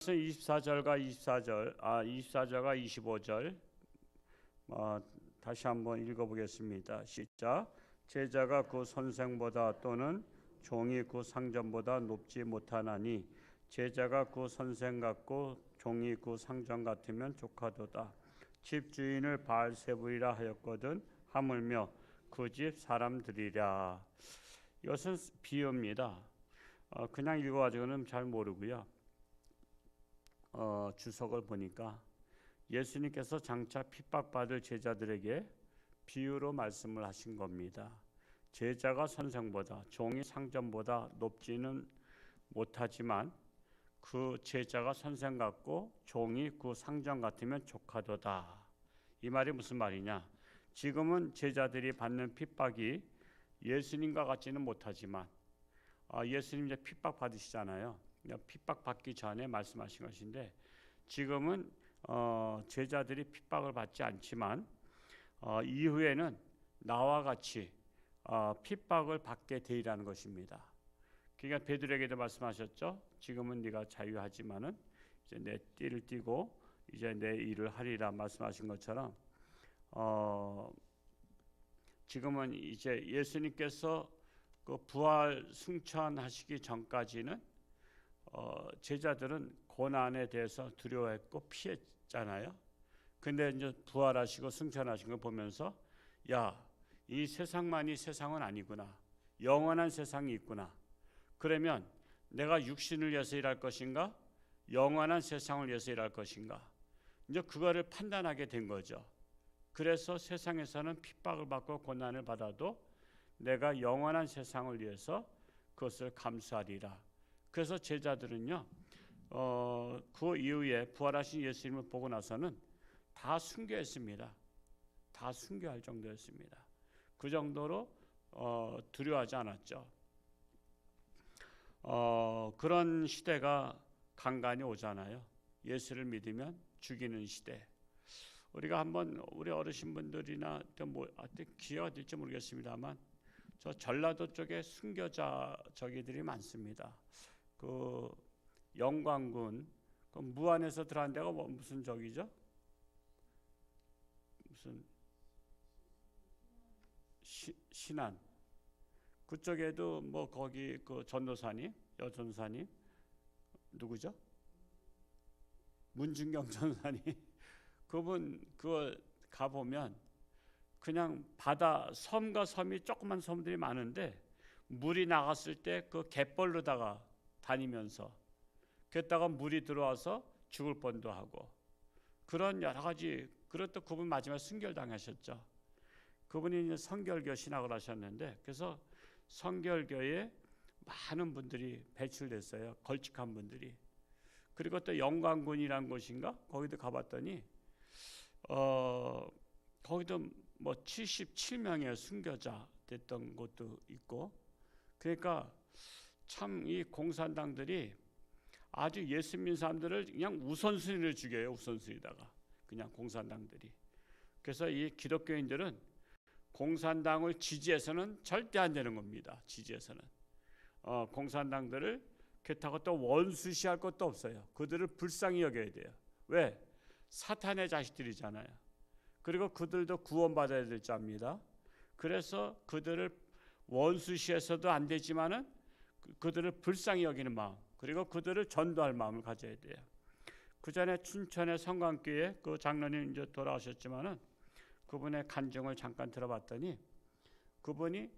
24절과 24절과 25절 다시 한번 읽어보겠습니다. 시작. 제자가 그 선생보다 또는 종이 그 상전보다 높지 못하나니 제자가 그 선생 같고 종이 그 상전 같으면 족하도다. 집주인을 바알세불이라 하였거든 하물며 그 집 사람들이랴. 이것은 비유입니다. 그냥 읽어가지고는 잘 모르고요. 주석을 보니까 예수님께서 장차 핍박받을 제자들에게 비유로 말씀을 하신 겁니다. 제자가 선생보다 종이 상전보다 높지는 못하지만 그 제자가 선생 같고 종이 그 상전 같으면 족하도다. 이 말이 무슨 말이냐? 지금은 제자들이 받는 핍박이 예수님과 같지는 못하지만 예수님 이제 핍박 받으시잖아요. 핍박 받기 전에 말씀하신 것인데 지금은 제자들이 핍박을 받지 않지만 이후에는 나와 같이 핍박을 받게 되리라는 것입니다. 그러니까 베드로에게도 말씀하셨죠. 지금은 네가 자유하지만은 이제 내 띠를 띠고 이제 내 일을 하리라 말씀하신 것처럼 지금은 이제 예수님께서 그 부활 승천하시기 전까지는 제자들은 고난에 대해서 두려워했고 피했잖아요. 근데 이제 부활하시고 승천하신 걸 보면서 야, 이 세상만이 세상은 아니구나. 영원한 세상이 있구나. 그러면 내가 육신을 위해서 일할 것인가? 영원한 세상을 위해서 일할 것인가? 이제 그거를 판단하게 된 거죠. 그래서 세상에서는 핍박을 받고 고난을 받아도 내가 영원한 세상을 위해서 그것을 감수하리라. 그래서 제자들은요, 그 이후에 부활하신 예수님을 보고 나서는 다 순교했습니다. 다 순교할 정도였습니다. 그 정도로 두려워하지 않았죠. 그런 시대가 간간히 오잖아요. 예수를 믿으면 죽이는 시대. 우리가 한번 우리 어르신분들이나 기회가 될지 모르겠습니다만 저 전라도 쪽에 순교자 저기들이 많습니다. 그 영광군 그 무안에서 들어간 데가 무슨 적이죠? 무슨 신안 그쪽에도 뭐 거기 그 전도사님 여전사님 누구죠? 문중경 전사님 그분 그거 가 보면 그냥 바다 섬과 섬이 조그만 섬들이 많은데 물이 나갔을 때 그 갯벌로다가 다니면서 그랬다가 물이 들어와서 죽을 뻔도 하고 그런 여러 가지. 그것도 그분 마지막에 순결당하셨죠. 그분이 이제 성결교 신학을 하셨는데 그래서 성결교에 많은 분들이 배출됐어요. 걸쭉한 분들이. 그리고 또 영광군이라는 곳인가 거기도 가봤더니 거기도 뭐 77명의 순교자 됐던 곳도 있고 그러니까 참 이 공산당들이 아주 예수 믿는 사람들을 그냥 우선순위를 죽여요. 우선순위다가 그냥 공산당들이. 그래서 이 기독교인들은 공산당을 지지해서는 절대 안 되는 겁니다. 지지해서는 공산당들을 그렇다고 또 원수시할 것도 없어요. 그들을 불쌍히 여겨야 돼요. 왜? 사탄의 자식들이잖아요. 그리고 그들도 구원받아야 될 자입니다. 그래서 그들을 원수시해서도 안 되지만은 그들을 불쌍히 여기는 마음, 그리고 그들을 전도할 마음을 가져야 돼요. 그 전에 춘천의 성광교회 그 장로님 이제 돌아가셨지만은 그분의 간증을 잠깐 들어봤더니 그분이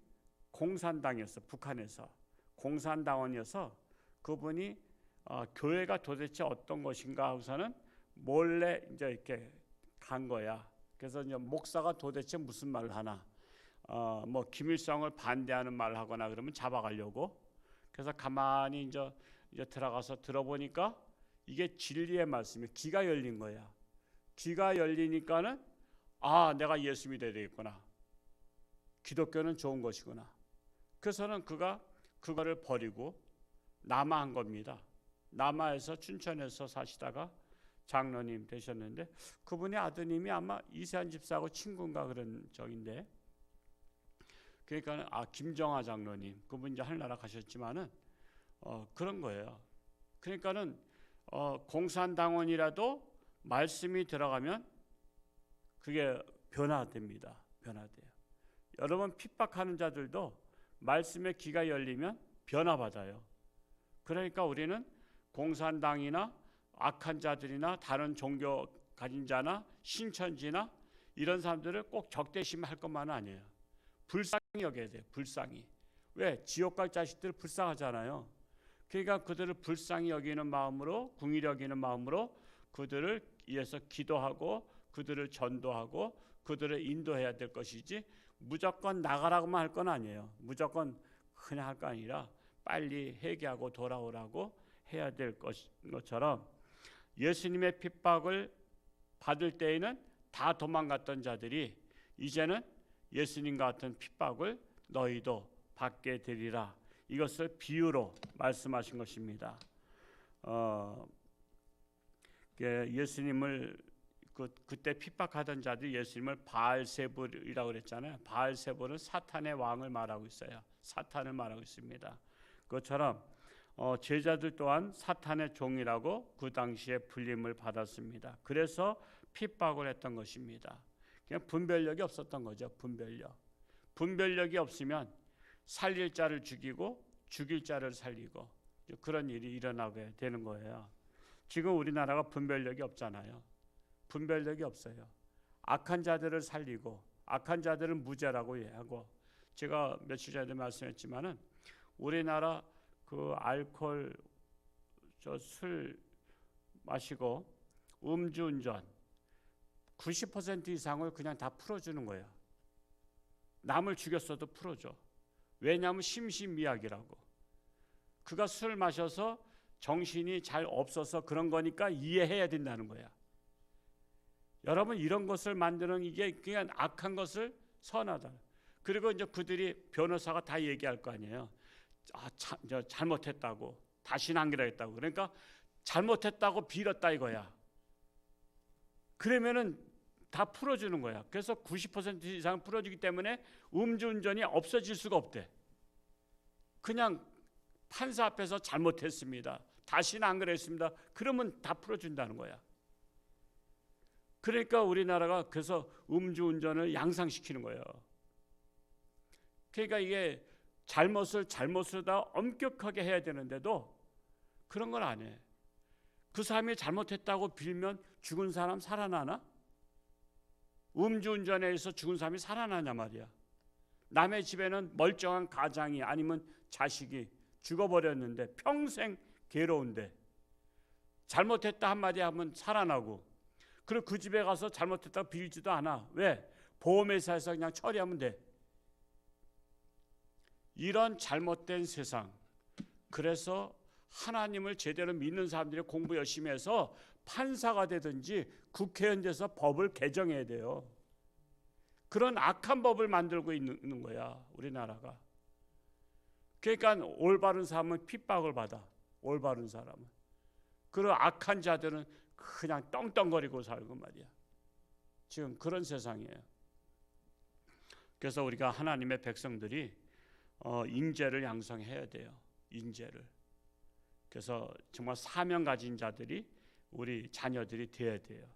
공산당이었어. 북한에서 공산당원이어서 그분이 교회가 도대체 어떤 것인가 하고서는 몰래 이제 이렇게 간 거야. 그래서 이제 목사가 도대체 무슨 말을 하나, 뭐 김일성을 반대하는 말을 하거나 그러면 잡아가려고. 그래서 가만히 이제 들어가서 들어보니까 이게 진리의 말씀이 귀가 열린 거야. 귀가 열리니까는 내가 예수 믿어야 되겠구나. 기독교는 좋은 것이구나. 그래서는 그가 그거를 버리고 남아한 겁니다. 남아에서 춘천에서 사시다가 장로님 되셨는데 그분의 아드님이 아마 이세한 집사하고 친구인가 그런 적인데 그러니까 김정아 장로님 그분 이제 하늘나라 가셨지만은 그런 거예요. 그러니까는 공산당원이라도 말씀이 들어가면 그게 변화됩니다. 변화돼요. 여러분 핍박하는 자들도 말씀의 귀가 열리면 변화받아요. 그러니까 우리는 공산당이나 악한 자들이나 다른 종교 가진 자나 신천지나 이런 사람들을 꼭 적대심할 것만은 아니에요. 불쌍히 여겨야 돼요. 불쌍히. 왜? 지옥 갈 자식들 불쌍하잖아요. 그러니까 그들을 불쌍히 여기는 마음으로, 궁일히 여기는 마음으로 그들을 위해서 기도하고 그들을 전도하고 그들을 인도해야 될 것이지 무조건 나가라고만 할 건 아니에요. 무조건 그냥 할 거 아니라 빨리 회개하고 돌아오라고 해야 될 것처럼 예수님의 핍박을 받을 때에는 다 도망갔던 자들이 이제는 예수님과 같은 핍박을 너희도 받게 되리라. 이것을 비유로 말씀하신 것입니다. 예수님을 그때 핍박하던 자들이 예수님을 바알세불이라고 그랬잖아요. 바알세불은 사탄의 왕을 말하고 있어요. 사탄을 말하고 있습니다. 그것처럼 제자들 또한 사탄의 종이라고 그 당시에 불림을 받았습니다. 그래서 핍박을 했던 것입니다. 그냥 분별력이 없었던 거죠. 분별력이 없으면 살릴 자를 죽이고 죽일 자를 살리고 그런 일이 일어나게 되는 거예요. 지금 우리나라가 분별력이 없잖아요. 분별력이 없어요. 악한 자들을 살리고 악한 자들은 무죄라고 하고, 제가 며칠 전에 말씀했지만은 우리나라 그 알코올 술 마시고 음주운전 90% 이상을 그냥 다 풀어주는 거예요. 남을 죽였어도 풀어줘. 왜냐하면 심신미약이라고. 그가 술 마셔서 정신이 잘 없어서 그런 거니까 이해해야 된다는 거야. 여러분 이런 것을 만드는 이게 그냥 악한 것을 선하다. 그리고 이제 그들이 변호사가 다 얘기할 거 아니에요. 잘못했다고 다시는 안 그러겠다고. 그러니까 잘못했다고 빌었다 이거야. 그러면은 다 풀어주는 거야. 그래서 90% 이상 풀어주기 때문에 음주운전이 없어질 수가 없대. 그냥 판사 앞에서 잘못했습니다. 다시는 안 그랬습니다. 그러면 다 풀어준다는 거야. 그러니까 우리나라가 그래서 음주운전을 양상시키는 거예요. 그러니까 이게 잘못을 다 엄격하게 해야 되는데도 그런 걸 안 해. 그 사람이 잘못했다고 빌면 죽은 사람 살아나나? 음주운전에 의해서 죽은 사람이 살아나냐 말이야. 남의 집에는 멀쩡한 가장이 아니면 자식이 죽어버렸는데 평생 괴로운데 잘못했다 한마디 하면 살아나고, 그리고 그 집에 가서 잘못했다고 빌지도 않아. 왜? 보험회사에서 그냥 처리하면 돼. 이런 잘못된 세상. 그래서 하나님을 제대로 믿는 사람들이 공부 열심히 해서 판사가 되든지 국회의원 돼서 법을 개정해야 돼요. 그런 악한 법을 만들고 있는 거야 우리나라가. 그러니까 올바른 사람은 핍박을 받아. 올바른 사람은. 그리고 악한 자들은 그냥 떵떵거리고 살고 말이야. 지금 그런 세상이에요. 그래서 우리가 하나님의 백성들이 인재를 양성해야 돼요. 인재를. 그래서 정말 사명 가진 자들이 우리 자녀들이 돼야 돼요.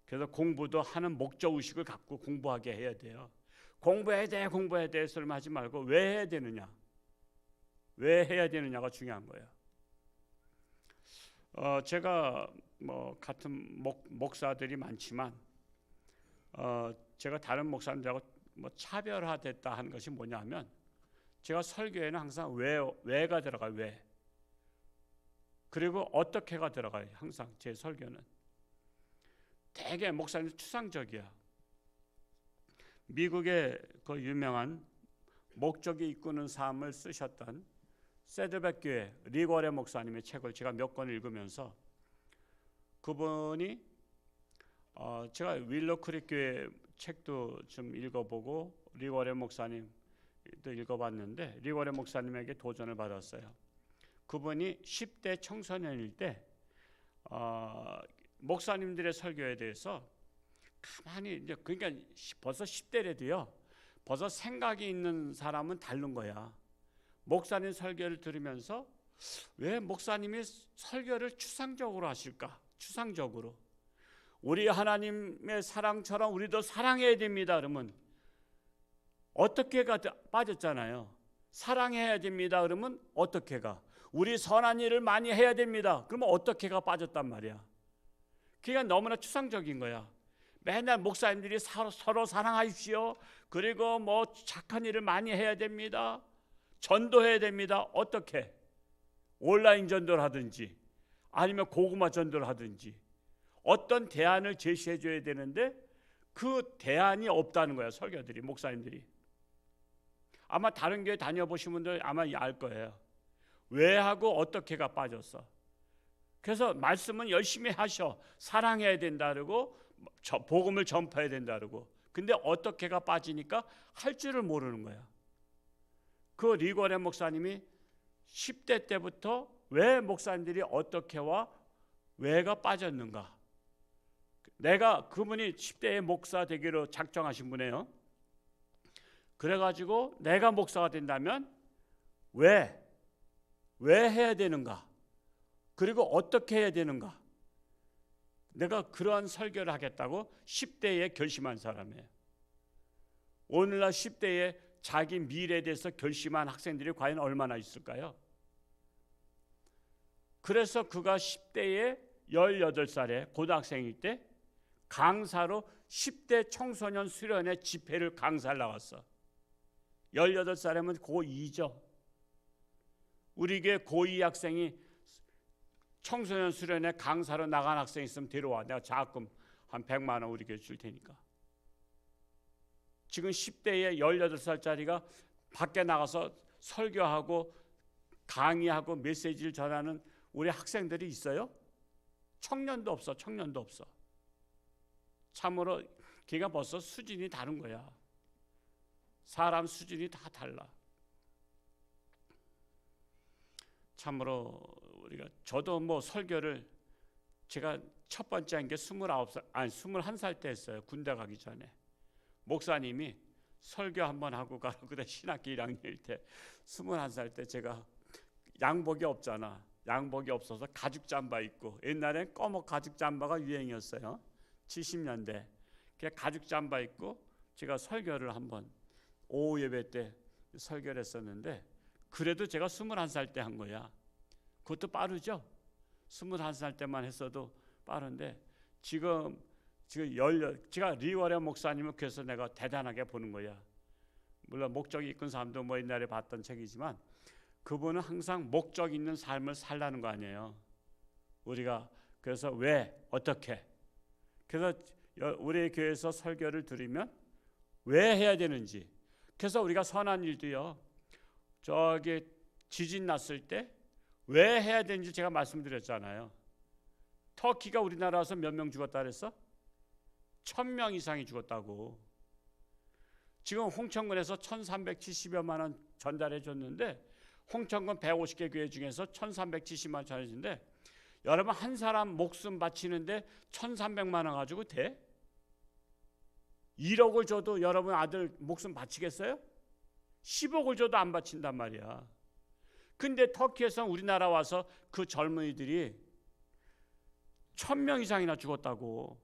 그래서 공부도 하는 목적의식을 갖고 공부하게 해야 돼요. 공부해야 돼 소리만 하지 말고 왜 해야 되느냐, 왜 해야 되느냐가 중요한 거예요. 제가 같은 목사들이 많지만 제가 다른 목사님들하고 차별화됐다 하는 것이 뭐냐면, 제가 설교에는 항상 왜가 들어가요. 왜. 그리고 어떻게가 들어가요. 항상 제 설교는. 되게 목사님 추상적이야. 미국의 그 유명한 목적이 이끄는 삶을 쓰셨던 세드백 교회 리거레 목사님의 책을 제가 몇 권 읽으면서, 그분이 제가 윌로 크릭 교회 책도 좀 읽어보고 리거레 목사님도 읽어봤는데, 리거레 목사님에게 도전을 받았어요. 그분이 10대 청소년일 때 목사님들의 설교에 대해서 가만히 이제, 그러니까 벌써 10대래도요 벌써 생각이 있는 사람은 다른 거야. 목사님 설교를 들으면서 왜 목사님이 설교를 추상적으로 하실까? 추상적으로. 우리 하나님의 사랑처럼 우리도 사랑해야 됩니다. 그러면 어떻게가 빠졌잖아요. 사랑해야 됩니다. 그러면 어떻게가? 우리 선한 일을 많이 해야 됩니다. 그러면 어떻게가 빠졌단 말이야. 그러니까 너무나 추상적인 거야. 맨날 목사님들이 서로 사랑하십시오. 그리고 뭐 착한 일을 많이 해야 됩니다. 전도해야 됩니다. 어떻게? 온라인 전도를 하든지 아니면 고구마 전도를 하든지 어떤 대안을 제시해 줘야 되는데 그 대안이 없다는 거야. 설교들이, 목사님들이. 아마 다른 교회 다녀보신 분들 아마 알 거예요. 왜 하고 어떻게가 빠졌어. 그래서 말씀은 열심히 하셔. 사랑해야 된다 그러고 복음을 전파해야 된다 그러고. 근데 어떻게가 빠지니까 할 줄을 모르는 거야. 그 리고레 목사님이 10대 때부터 왜 목사님들이 어떻게와 왜가 빠졌는가. 내가 그분이 10대의 목사 되기로 작정하신 분이에요. 그래가지고 내가 목사가 된다면 왜 해야 되는가, 그리고 어떻게 해야 되는가, 내가 그러한 설교를 하겠다고 10대에 결심한 사람이에요. 오늘날 10대에 자기 미래에 대해서 결심한 학생들이 과연 얼마나 있을까요? 그래서 그가 10대에 18살에 고등학생일 때 강사로 10대 청소년 수련회 집회를 강사를 나왔어. 18살이면 고2죠. 우리 교회 고2 학생이 청소년 수련회 강사로 나간 학생 있으면 데려와. 내가 자금 한 100만 원 우리 교회 줄 테니까. 지금 10대에 18살짜리가 밖에 나가서 설교하고 강의하고 메시지를 전하는 우리 학생들이 있어요? 청년도 없어. 청년도 없어. 참으로 걔가 벌써 수준이 다른 거야. 사람 수준이 다 달라. 참으로 우리가 저도 뭐 설교를 제가 첫 번째 한 게 21살 때 했어요. 군대 가기 전에. 목사님이 설교 한번 하고 가라고 그래. 신학기 1학년일 때 21살 때 제가 양복이 없잖아. 양복이 없어서 가죽 잠바 입고, 옛날엔 검은 가죽 잠바가 유행이었어요. 70년대. 그냥 가죽 잠바 입고 제가 설교를 한번 오후 예배 때 설교를 했었는데, 그래도 제가 21살 때 한 거야. 그것도 빠르죠. 21살 때만 했어도 빠른데 지금 제가 리워레 목사님을 그래서 내가 대단하게 보는 거야. 물론 목적이 있는 사람도 뭐 옛날에 봤던 책이지만 그분은 항상 목적 있는 삶을 살라는 거 아니에요. 우리가 그래서 왜 어떻게, 그래서 우리 교회에서 설교를 들으면 왜 해야 되는지, 그래서 우리가 선한 일도요, 저기 지진 났을 때 왜 해야 되는지 제가 말씀드렸잖아요. 터키가 우리나라 와서 몇 명 죽었다 그랬어? 1000명 이상이 죽었다고. 지금 홍천군에서 1370여만 원 전달해 줬는데, 홍천군 150개 교회 중에서 1370만 원 전해주는데, 여러분 한 사람 목숨 바치는데 1300만 원 가지고 돼? 1억을 줘도 여러분 아들 목숨 바치겠어요? 10억을 줘도 안 바친단 말이야. 근데 터키에서 우리나라 와서 그 젊은이들이 1000명 이상이나 죽었다고.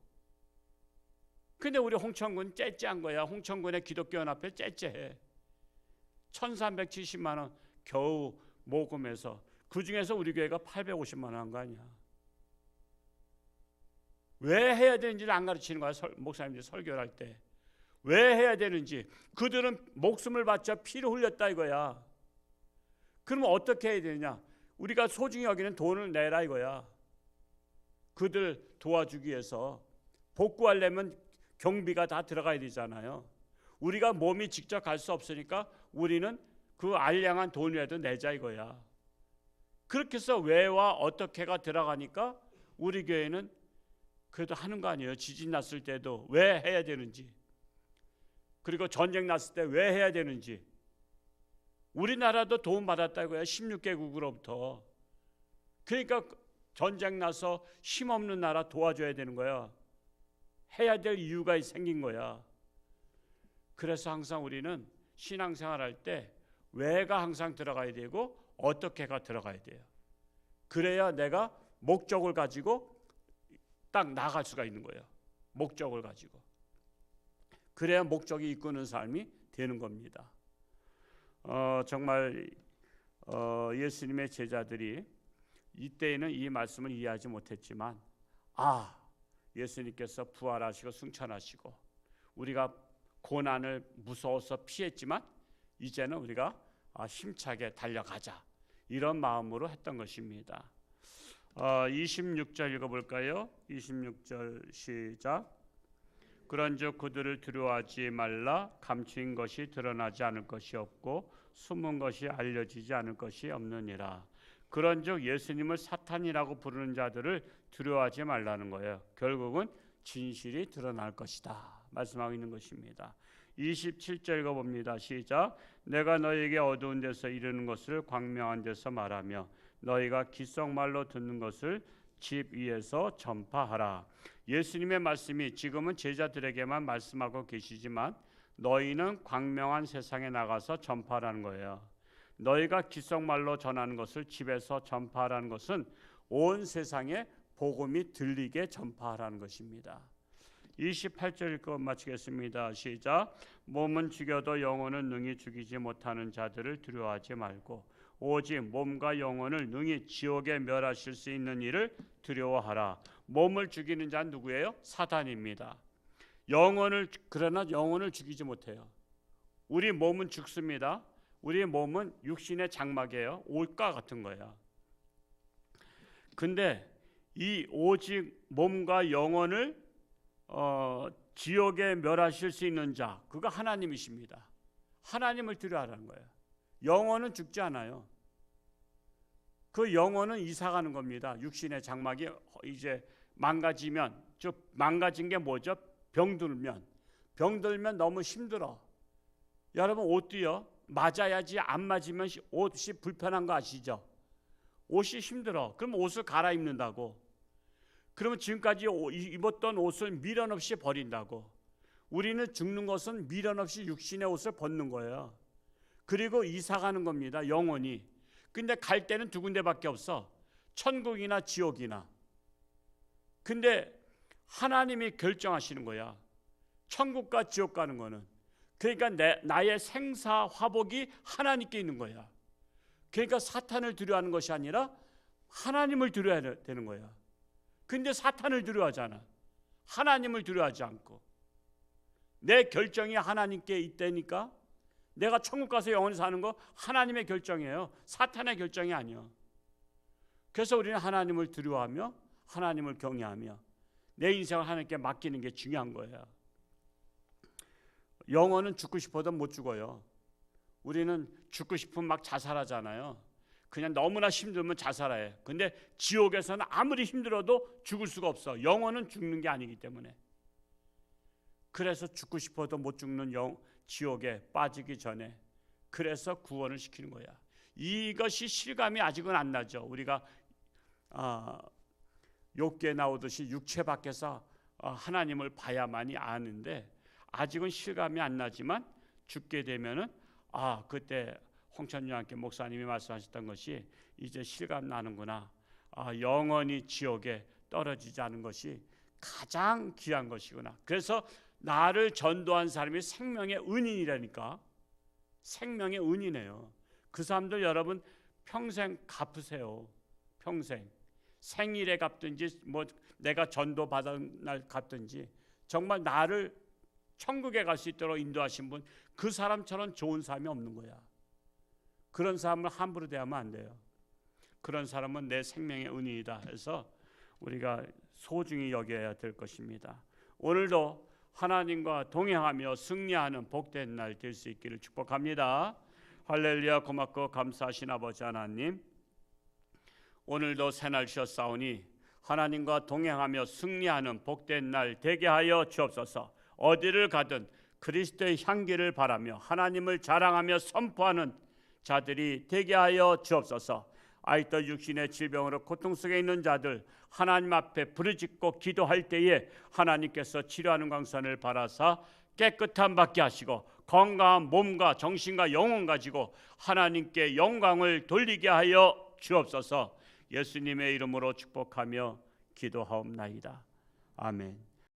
근데 우리 홍천군 째째한 거야. 홍천군의 기독교연합회 째째해. 1370만 원 겨우 모금해서, 그 중에서 우리 교회가 850만 원 한 거 아니야. 왜 해야 되는지를 안 가르치는 거야. 목사님들이 설교를 할 때 왜 해야 되는지. 그들은 목숨을 바쳐 피를 흘렸다 이거야. 그러면 어떻게 해야 되느냐? 우리가 소중히 여기는 돈을 내라 이거야. 그들 도와주기 위해서. 복구하려면 경비가 다 들어가야 되잖아요. 우리가 몸이 직접 갈 수 없으니까 우리는 그 알량한 돈이라도 내자 이거야. 그렇게 해서 왜와 어떻게가 들어가니까 우리 교회는 그래도 하는 거 아니에요. 지진 났을 때도 왜 해야 되는지, 그리고 전쟁 났을 때 왜 해야 되는지. 우리나라도 도움 받았다고요. 16개국으로부터. 그러니까 전쟁 나서 힘없는 나라 도와줘야 되는 거야. 해야 될 이유가 생긴 거야. 그래서 항상 우리는 신앙생활 할 때 왜가 항상 들어가야 되고 어떻게가 들어가야 돼요. 그래야 내가 목적을 가지고 딱 나갈 수가 있는 거예요. 목적을 가지고. 그래야 목적이 이끄는 삶이 되는 겁니다. 정말 예수님의 제자들이 이때에는 이 말씀을 이해하지 못했지만 예수님께서 부활하시고 승천하시고 우리가 고난을 무서워서 피했지만 이제는 우리가 힘차게 달려가자, 이런 마음으로 했던 것입니다. 26절 읽어볼까요? 26절 시작. 그런즉 그들을 두려워하지 말라. 감추인 것이 드러나지 않을 것이 없고 숨은 것이 알려지지 않을 것이 없느니라. 그런즉 예수님을 사탄이라고 부르는 자들을 두려워하지 말라는 거예요. 결국은 진실이 드러날 것이다 말씀하고 있는 것입니다. 27절 읽어봅니다. 시작. 내가 너희에게 어두운 데서 이르는 것을 광명한 데서 말하며 너희가 귓속말로 듣는 것을 집 위에서 전파하라. 예수님의 말씀이 지금은 제자들에게만 말씀하고 계시지만 너희는 광명한 세상에 나가서 전파하라는 거예요. 너희가 귓속말로 전하는 것을 집에서 전파하라는 것은 온 세상에 복음이 들리게 전파하라는 것입니다. 28절 읽고 마치겠습니다. 시작. 몸은 죽여도 영혼은 능히 죽이지 못하는 자들을 두려워하지 말고 오직 몸과 영혼을 능히 지옥에 멸하실 수 있는 이를 두려워하라. 몸을 죽이는 자는 누구예요? 사단입니다. 그러나 영혼을 죽이지 못해요. 우리 몸은 죽습니다. 우리 몸은 육신의 장막이에요. 옷과 같은 거예요. 근데 이 오직 몸과 영혼을 지옥에 멸하실 수 있는 자, 그가 하나님이십니다. 하나님을 두려워하라는 거예요. 영혼은 죽지 않아요. 그 영혼은 이사가는 겁니다. 육신의 장막이 이제 망가지면, 망가진 게 뭐죠? 병들면 너무 힘들어. 여러분 옷도요, 맞아야지. 안 맞으면 옷이 불편한 거 아시죠? 옷이 힘들어. 그럼 옷을 갈아입는다고. 그러면 지금까지 입었던 옷을 미련 없이 버린다고. 우리는 죽는 것은 미련 없이 육신의 옷을 벗는 거예요. 그리고 이사가는 겁니다. 영혼이. 근데 갈 때는 두 군데밖에 없어. 천국이나 지옥이나. 근데 하나님이 결정하시는 거야. 천국과 지옥 가는 거는. 그러니까 나의 생사 화복이 하나님께 있는 거야. 그러니까 사탄을 두려워하는 것이 아니라 하나님을 두려워해야 되는 거야. 근데 사탄을 두려워하잖아. 하나님을 두려워하지 않고. 내 결정이 하나님께 있다니까. 내가 천국 가서 영원히 사는 거 하나님의 결정이에요. 사탄의 결정이 아니에요. 그래서 우리는 하나님을 두려워하며 하나님을 경외하며 내 인생을 하나님께 맡기는 게 중요한 거예요. 영혼은 죽고 싶어도 못 죽어요. 우리는 죽고 싶으면 막 자살하잖아요. 그냥 너무나 힘들면 자살해. 근데 지옥에서는 아무리 힘들어도 죽을 수가 없어. 영혼은 죽는 게 아니기 때문에. 그래서 죽고 싶어도 못 죽는 지옥에 빠지기 전에 그래서 구원을 시키는 거야. 이것이 실감이 아직은 안 나죠. 우리가 욥기에 나오듯이 육체 밖에서 하나님을 봐야만이 아는데 아직은 실감이 안 나지만 죽게 되면은 그때 홍천영학교 목사님이 말씀하셨던 것이 이제 실감 나는구나. 영원히 지옥에 떨어지지 않은 것이 가장 귀한 것이구나. 그래서 나를 전도한 사람이 생명의 은인이라니까. 생명의 은이네요. 그 사람들 여러분 평생 갚으세요. 평생. 생일에 갚든지 뭐 내가 전도 받은 날 갚든지 정말 나를 천국에 갈 수 있도록 인도하신 분, 그 사람처럼 좋은 사람이 없는 거야. 그런 사람을 함부로 대하면 안 돼요. 그런 사람은 내 생명의 은인이다 해서 우리가 소중히 여겨야 될 것입니다. 오늘도 하나님과 동행하며 승리하는 복된 날 될 수 있기를 축복합니다. 할렐루야. 고맙고 감사하신 아버지 하나님, 오늘도 새날 주셨사오니 하나님과 동행하며 승리하는 복된 날 되게 하여 주옵소서. 어디를 가든 그리스도의 향기를 바라며 하나님을 자랑하며 선포하는 자들이 되게 하여 주옵소서. 아직도 육신의 질병으로 고통 속에 있는 자들 하나님 앞에 부르짖고 기도할 때에 하나님께서 치료하는 광선을 바라사 깨끗함 받게 하시고 건강한 몸과 정신과 영혼 가지고 하나님께 영광을 돌리게 하여 주옵소서. 예수님의 이름으로 축복하며 기도하옵나이다. 아멘.